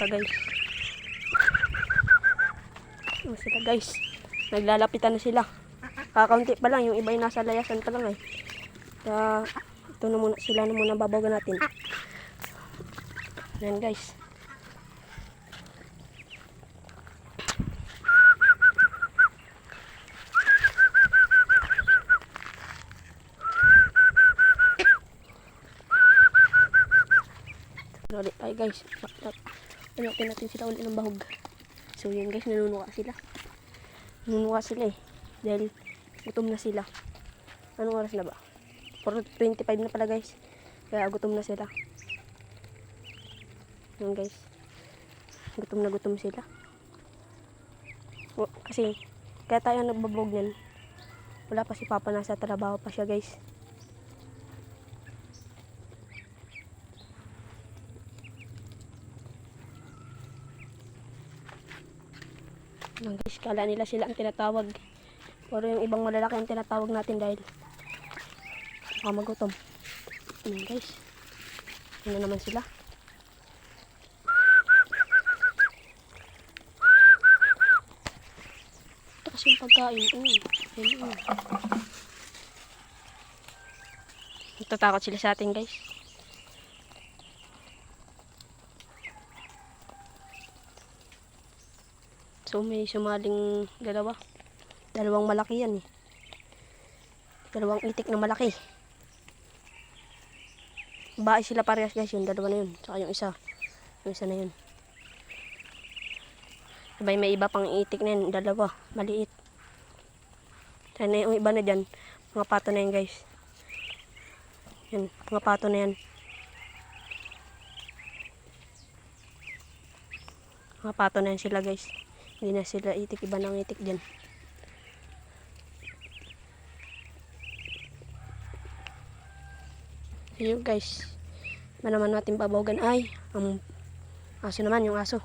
pa guys. Ayan sila guys. Naglalapitan na sila. Kakaunti pa lang. Yung iba yung nasa layasan pa lang eh. Kaya ito na muna. Sila na muna babawagan natin. Ayan guys. Ay guys, panatin natin sila ulit ng bahog. So yun guys, nanunuka sila. Nanunuka sila eh. Dahil gutom na sila. Anong oras na ba? 4:25 na pala guys. Kaya gutom na sila. Yun guys. Gutom na gutom sila. Kasi, kaya tayo nagbabog niyan. Wala pa si Papa, nasa trabaho pa siya guys. Yan guys, kala nila sila ang tinatawag. Pero yung ibang malalaki ang tinatawag natin dahil magutom. Yan guys. Yan naman sila. Ito kasi yung pagkain. Yan. Natatakot sila sa atin guys. So may sumaling dalawang malaki yan eh. Dalawang itik na malaki. Bahay sila parehas guys, yung dalawa na yun. Saka yung isa na yun. Sabay may iba pang itik na yun, dalawa, maliit. Sana yung iba na dyan, mga pato na yan guys. Yan, mga pato na yan. Mga pato na yan sila guys. Hindi na sila itik, iba nang itik dyan. So yun guys, naman natin babawagan ay ang aso naman, yung aso.